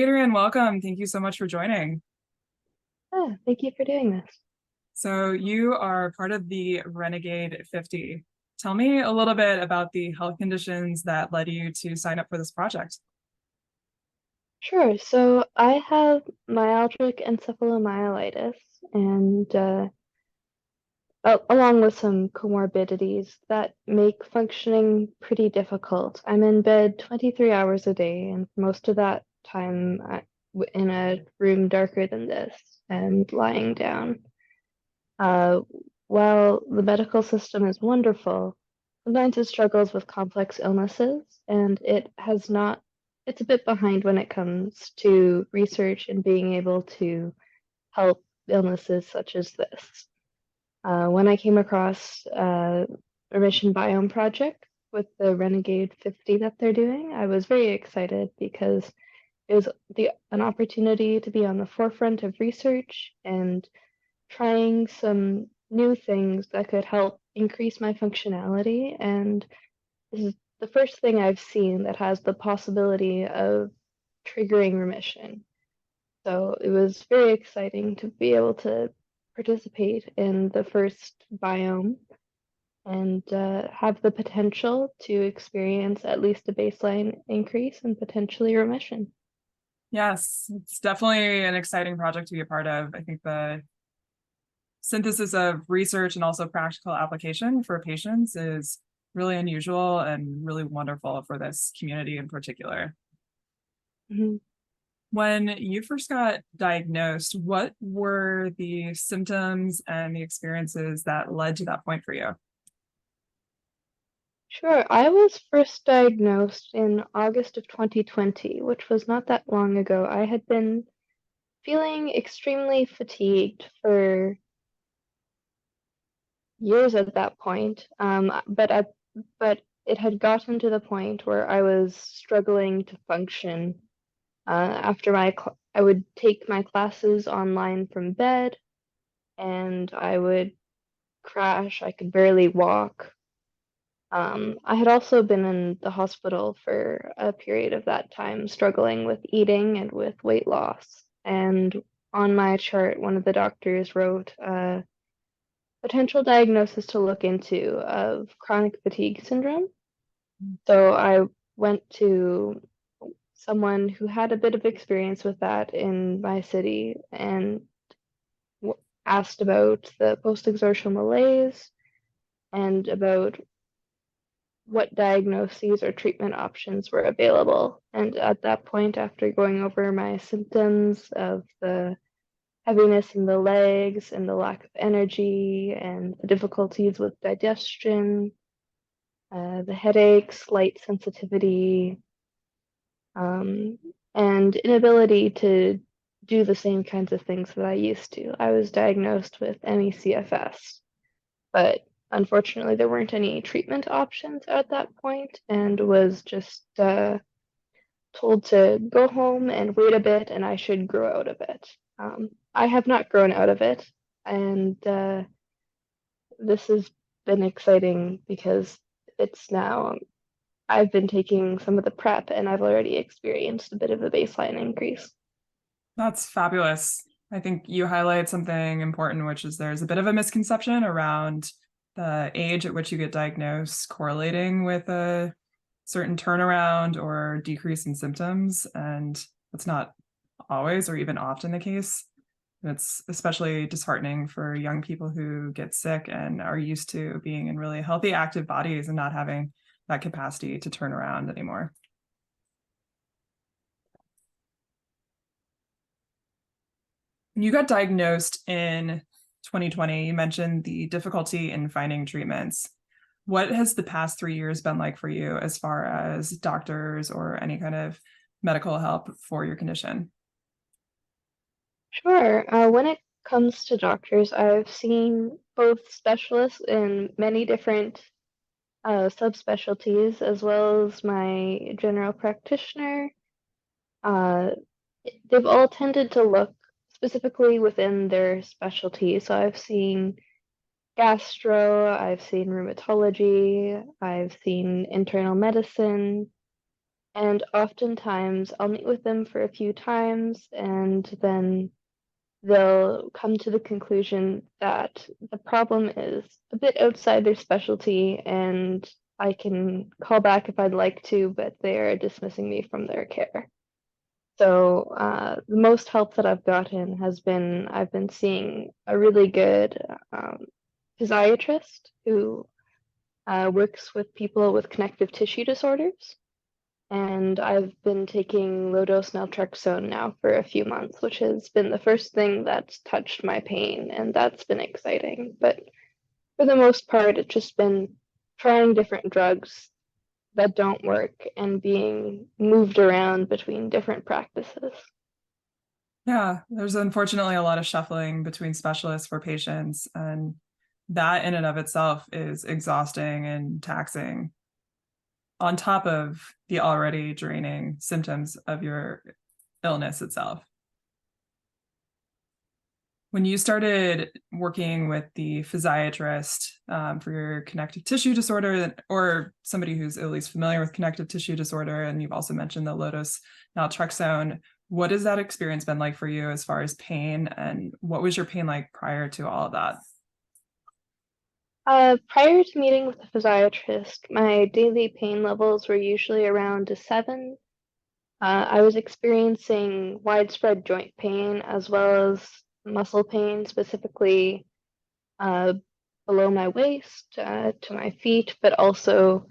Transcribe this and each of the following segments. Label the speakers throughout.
Speaker 1: Adrienne, welcome. Thank you so much for joining.
Speaker 2: Thank you for doing this.
Speaker 1: So you are part of the Renegade 50. Tell me a little bit about the health conditions that led you to sign up for this project.
Speaker 2: Sure. So I have myalgic encephalomyelitis, and along with some comorbidities that make functioning pretty difficult. I'm in bed 23 hours a day, and for most of that time in a room darker than this and lying down. Uh, while the medical system is wonderful, sometimes it struggles with complex illnesses, and it's a bit behind when it comes to research and being able to help illnesses such as this. When I came across a Mission Biome project with the Renegade 50 that they're doing, I was very excited because it was an opportunity to be on the forefront of research and trying some new things that could help increase my functionality. And this is the first thing I've seen that has the possibility of triggering remission. So it was very exciting to be able to participate in the first biome and have the potential to experience at least a baseline increase and potentially remission.
Speaker 1: Yes, it's definitely an exciting project to be a part of. I think the synthesis of research and also practical application for patients is really unusual and really wonderful for this community in particular.
Speaker 2: Mhm.
Speaker 1: When you first got diagnosed, what were the symptoms and the experiences that led to that point for you?
Speaker 2: Sure. I was first diagnosed in August of 2020, which was not that long ago. I had been feeling extremely fatigued for years at that point. But it had gotten to the point where I was struggling to function. After I would take my classes online from bed, and I would crash. I could barely walk. I had also been in the hospital for a period of that time, struggling with eating and with weight loss. And on my chart, one of the doctors wrote potential diagnosis to look into of chronic fatigue syndrome. So I went to someone who had a bit of experience with that in my city and asked about the post-exertional malaise and about what diagnoses or treatment options were available. And at that point, after going over my symptoms of the heaviness in the legs and the lack of energy and the difficulties with digestion, the headaches, light sensitivity, um, and inability to do the same kinds of things that I used to. I was diagnosed with MECFS, but unfortunately, there weren't any treatment options at that point, and was just told to go home and wait a bit, and I should grow out of it. I have not grown out of it, and this has been exciting because it's now I've been taking some of the prep, and I've already experienced a bit of a baseline increase.
Speaker 1: That's fabulous. I think you highlight something important, which is there's a bit of a misconception around the age at which you get diagnosed correlating with a certain turnaround or decrease in symptoms. And that's not always or even often the case. It's especially disheartening for young people who get sick and are used to being in really healthy, active bodies and not having that capacity to turn around anymore. You got diagnosed in 2020. You mentioned the difficulty in finding treatments. What has the past 3 years been like for you as far as doctors or any kind of medical help for your condition?
Speaker 2: Sure. When it comes to doctors, I've seen both specialists in many different subspecialties, as well as my general practitioner. Uh, they've all tended to look specifically within their specialty. So I've seen gastro, I've seen rheumatology, I've seen internal medicine, And oftentimes I'll meet with them for a few times and then they'll come to the conclusion that the problem is a bit outside their specialty and I can call back if I'd like to, but they're dismissing me from their care. So the most help that I've gotten has been I've been seeing a really good physiatrist who works with people with connective tissue disorders. And I've been taking low-dose naltrexone now for a few months, which has been the first thing that's touched my pain, and that's been exciting. But for the most part, it's just been trying different drugs that don't work and being moved around between different practices.
Speaker 1: Yeah, there's unfortunately a lot of shuffling between specialists for patients, and that in and of itself is exhausting and taxing on top of the already draining symptoms of your illness itself. When you started working with the physiatrist for your connective tissue disorder, or somebody who's at least familiar with connective tissue disorder, and you've also mentioned the low-dose naltrexone, what has that experience been like for you as far as pain, and what was your pain like prior to all of that?
Speaker 2: Prior to meeting with the physiatrist, my daily pain levels were usually around a 7. I was experiencing widespread joint pain as well as muscle pain, specifically uh, below my waist to my feet, but also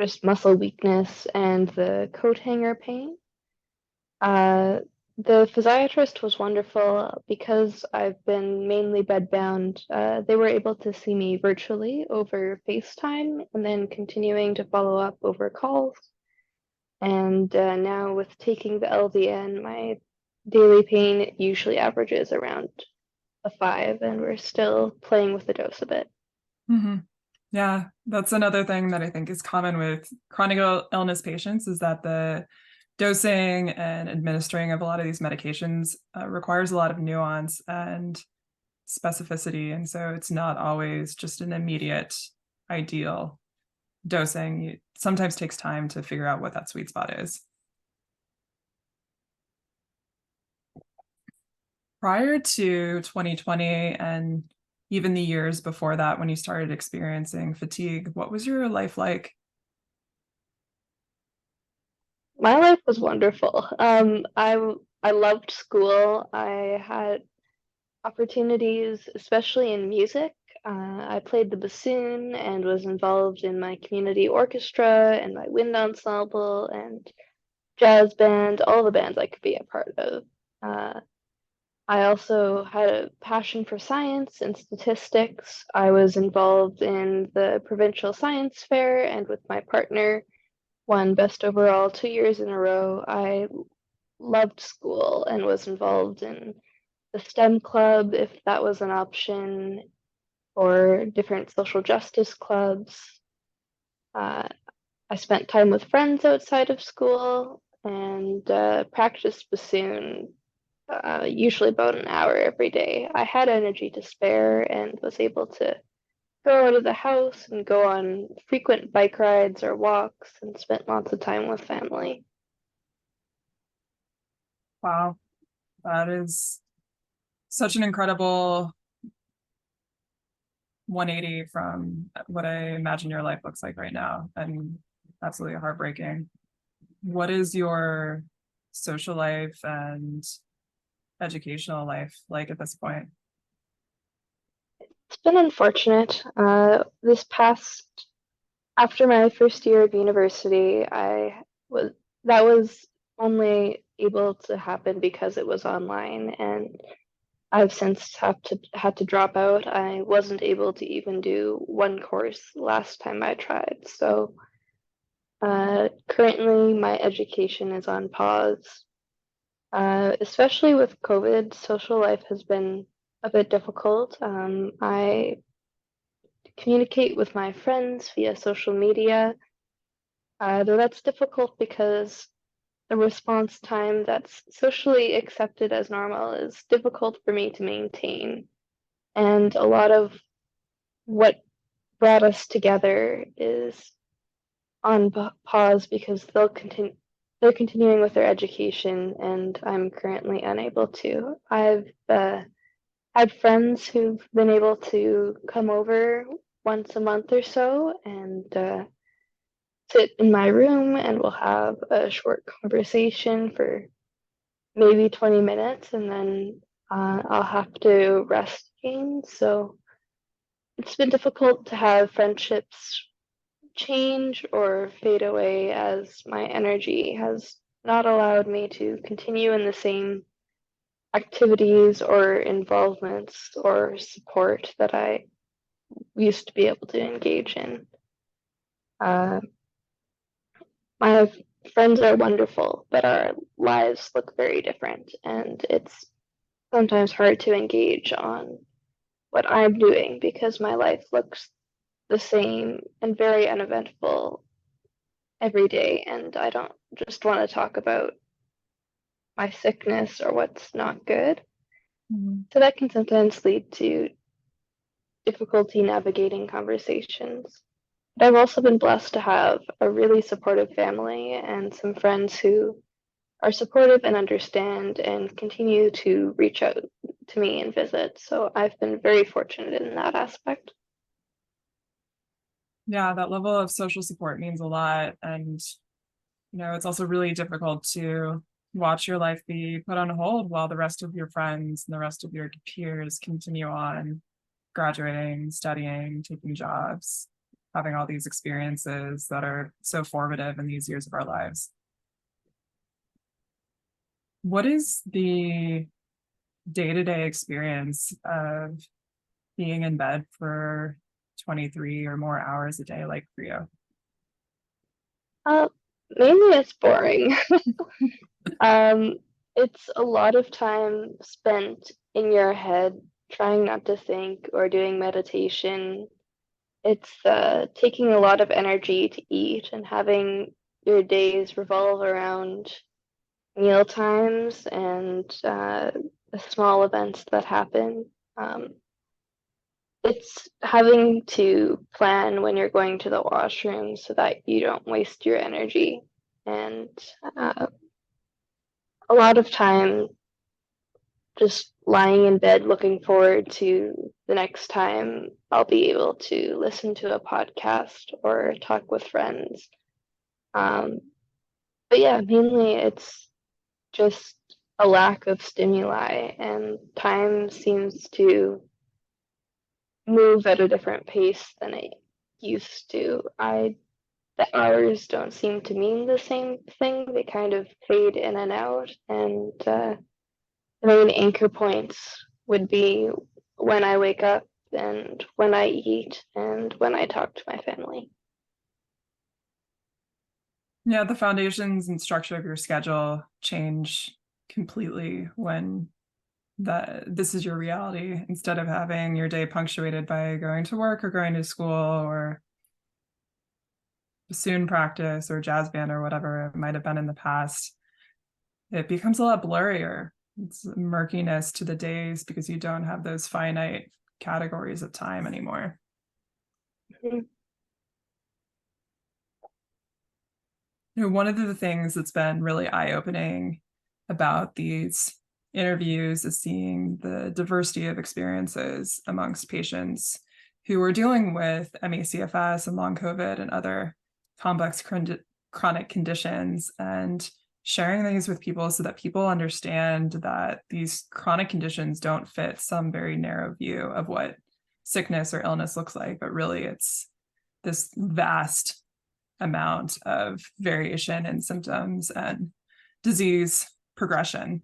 Speaker 2: just muscle weakness and the coat hanger pain. Uh, the physiatrist was wonderful because I've been mainly bedbound. They were able to see me virtually over FaceTime and then continuing to follow up over calls. And now with taking the LDN, my daily pain usually averages around a 5, and we're still playing with the dose a bit.
Speaker 1: Mm-hmm. Yeah, that's another thing that I think is common with chronic illness patients, is that the dosing and administering of a lot of these medications requires a lot of nuance and specificity. And so it's not always just an immediate ideal dosing. It sometimes takes time to figure out what that sweet spot is. Prior to 2020 and even the years before that, when you started experiencing fatigue, what was your life like?
Speaker 2: My life was wonderful. I loved school. I had opportunities, especially in music. I played the bassoon and was involved in my community orchestra and my wind ensemble and jazz band, all the bands I could be a part of. Uh, I also had a passion for science and statistics. I was involved in the provincial science fair and with my partner won best overall 2 years in a row. I loved school and was involved in the STEM club if that was an option, or different social justice clubs. Uh, I spent time with friends outside of school and practiced bassoon usually about an hour every day. I had energy to spare and was able to go out of the house and go on frequent bike rides or walks and spent lots of time with family.
Speaker 1: Wow, that is such an incredible 180 from what I imagine your life looks like right now, and absolutely heartbreaking. What is your social life and educational life like at this point?
Speaker 2: It's been unfortunate. This past After my first year of university, I was that was only able to happen because it was online, and I've since had to drop out. I wasn't able to even do one course last time I tried. So currently my education is on pause. Especially with COVID, social life has been a bit difficult. I communicate with my friends via social media, though that's difficult because the response time that's socially accepted as normal is difficult for me to maintain. And a lot of what brought us together is on pause because they'll continue. they're continuing with their education, and I'm currently unable to. I've had friends who've been able to come over once a month or so and sit in my room, and we'll have a short conversation for maybe 20 minutes, and then I'll have to rest again. So it's been difficult to have friendships change or fade away as my energy has not allowed me to continue in the same activities or involvements or support that I used to be able to engage in. Uh, my friends are wonderful, but our lives look very different, and it's sometimes hard to engage on what I'm doing because my life looks the same and very uneventful every day, and I don't just want to talk about my sickness or what's not good.
Speaker 1: Mhm.
Speaker 2: So that can sometimes lead to difficulty navigating conversations. But I've also been blessed to have a really supportive family and some friends who are supportive and understand and continue to reach out to me and visit. So I've been very fortunate in that aspect.
Speaker 1: Yeah, that level of social support means a lot. And, it's also really difficult to watch your life be put on hold while the rest of your friends and the rest of your peers continue on graduating, studying, taking jobs, having all these experiences that are so formative in these years of our lives. What is the day-to-day experience of being in bed for 23 or more hours a day like for you?
Speaker 2: Uh, Mainly it's boring. Um, it's a lot of time spent in your head trying not to think or doing meditation. It's taking a lot of energy to eat and having your days revolve around meal times and the small events that happen. Um, it's having to plan when you're going to the washroom so that you don't waste your energy. And uh, a lot of time just lying in bed looking forward to the next time I'll be able to listen to a podcast or talk with friends. Um, but yeah, mainly it's just a lack of stimuli, and time seems to move at a different pace than it used to. The hours don't seem to mean the same thing. They kind of fade in and out, and the main anchor points would be when I wake up and when I eat and when I talk to my family.
Speaker 1: Yeah, the foundations and structure of your schedule change completely when this is your reality, instead of having your day punctuated by going to work or going to school or bassoon practice or jazz band or whatever it might have been in the past. It becomes a lot blurrier. It's murkiness to the days because you don't have those finite categories of time anymore.
Speaker 2: Mm-hmm.
Speaker 1: One of the things that's been really eye-opening about these interviews is seeing the diversity of experiences amongst patients who are dealing with MECFS and long COVID and other complex chronic conditions, and sharing these with people so that people understand that these chronic conditions don't fit some very narrow view of what sickness or illness looks like, but really it's this vast amount of variation in symptoms and disease progression.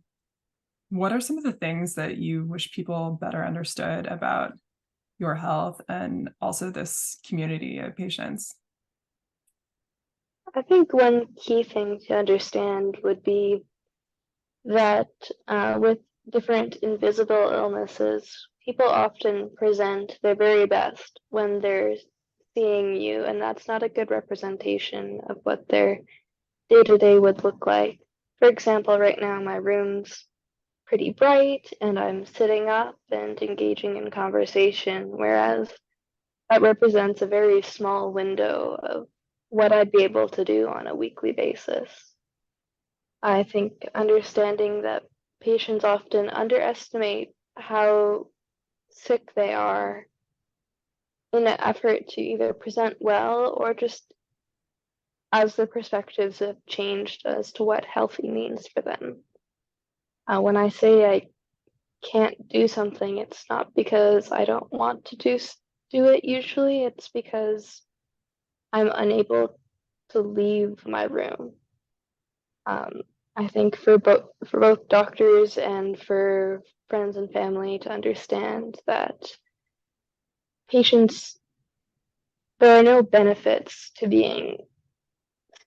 Speaker 1: What are some of the things that you wish people better understood about your health and also this community of patients?
Speaker 2: I think one key thing to understand would be that with different invisible illnesses, people often present their very best when they're seeing you, and that's not a good representation of what their day to day would look like. For example, right now my room's pretty bright and I'm sitting up and engaging in conversation, whereas that represents a very small window of what I'd be able to do on a weekly basis. I think understanding that patients often underestimate how sick they are in an effort to either present well or just as their perspectives have changed as to what healthy means for them. When I say I can't do something, it's not because I don't want to do it usually, it's because I'm unable to leave my room. Um, I think for both doctors and for friends and family to understand that patients, there are no benefits to being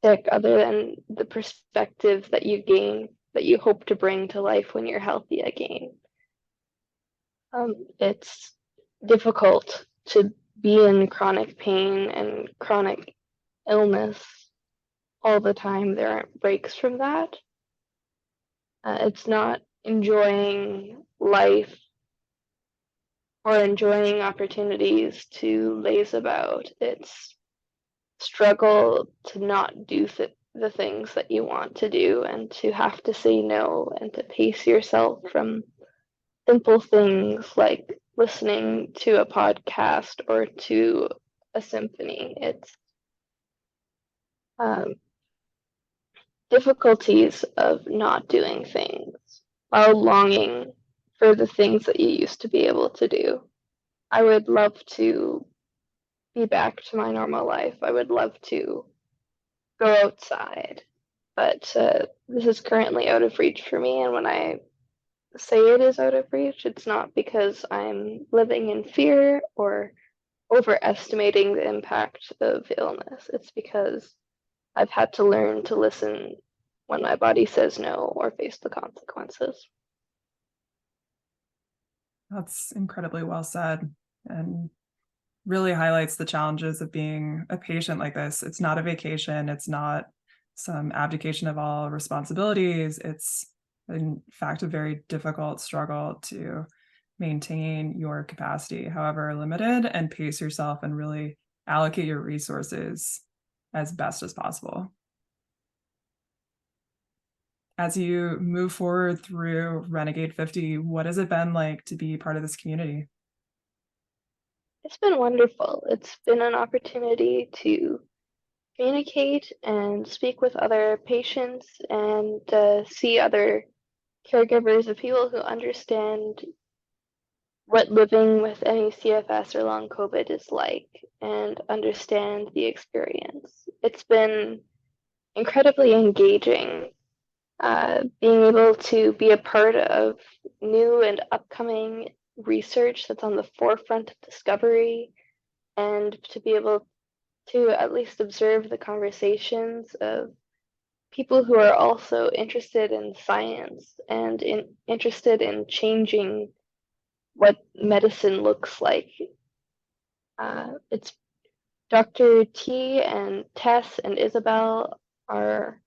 Speaker 2: sick other than the perspective that you gain, that you hope to bring to life when you're healthy again. It's difficult to be in chronic pain and chronic illness all the time. There aren't breaks from that. It's not enjoying life or enjoying opportunities to laze about. It's struggle to not do the things that you want to do and to have to say no and to pace yourself from simple things like listening to a podcast or to a symphony. It's um, difficulties of not doing things while longing for the things that you used to be able to do. I would love to be back to my normal life. I would love to go outside, but this is currently out of reach for me. And when I say it is out of reach, it's not because I'm living in fear or overestimating the impact of illness. It's because I've had to learn to listen when my body says no or face the consequences.
Speaker 1: That's incredibly well said, and really highlights the challenges of being a patient like this. It's not a vacation. It's not some abdication of all responsibilities. It's, in fact, a very difficult struggle to maintain your capacity, however limited, and pace yourself and really allocate your resources as best as possible. As you move forward through Renegade 50, what has it been like to be part of this community?
Speaker 2: It's been wonderful. It's been an opportunity to communicate and speak with other patients and see other caregivers of people who understand what living with any CFS or long COVID is like and understand the experience. It's been incredibly engaging, being able to be a part of new and upcoming research that's on the forefront of discovery and to be able to at least observe the conversations of people who are also interested in science and interested in changing what medicine looks like. It's Dr. T and Tess and Isabel are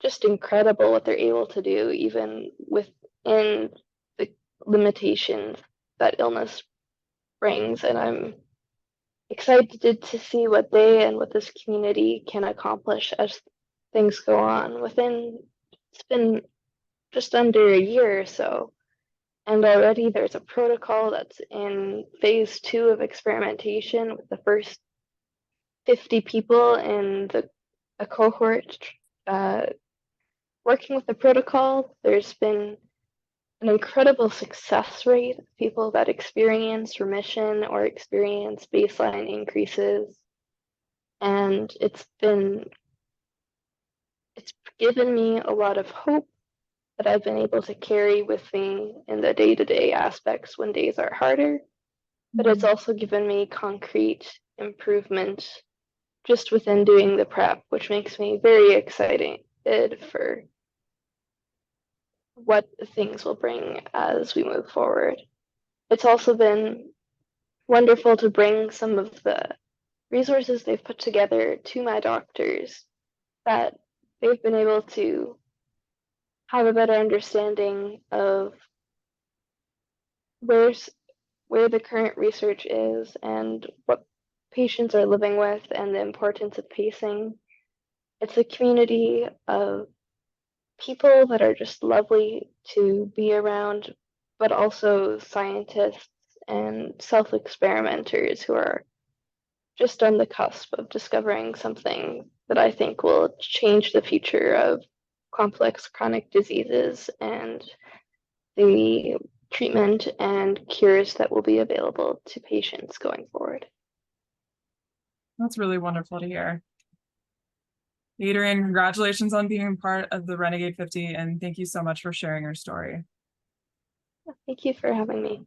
Speaker 2: just incredible what they're able to do, even within the limitations that illness brings. And I'm excited to see what they and what this community can accomplish as things go on. It's been just under a year or so, and already there's a protocol that's in phase 2 of experimentation with the first 50 people in a cohort uh, working with the protocol. There's been an incredible success rate of people that experience remission or experience baseline increases. And it's given me a lot of hope that I've been able to carry with me in the day-to-day aspects when days are harder. But it's also given me concrete improvement just within doing the prep, which makes me very excited for what things will bring as we move forward. It's also been wonderful to bring some of the resources they've put together to my doctors that they've been able to have a better understanding of where's where the current research is and what patients are living with and the importance of pacing. it's a community of people that are just lovely to be around, but also scientists and self-experimenters who are just on the cusp of discovering something that I think will change the future of complex chronic diseases and the treatment and cures that will be available to patients going forward.
Speaker 1: That's really wonderful to hear. Adrienne, congratulations on being part of the Renegade 50, and thank you so much for sharing your story.
Speaker 2: Thank you for having me.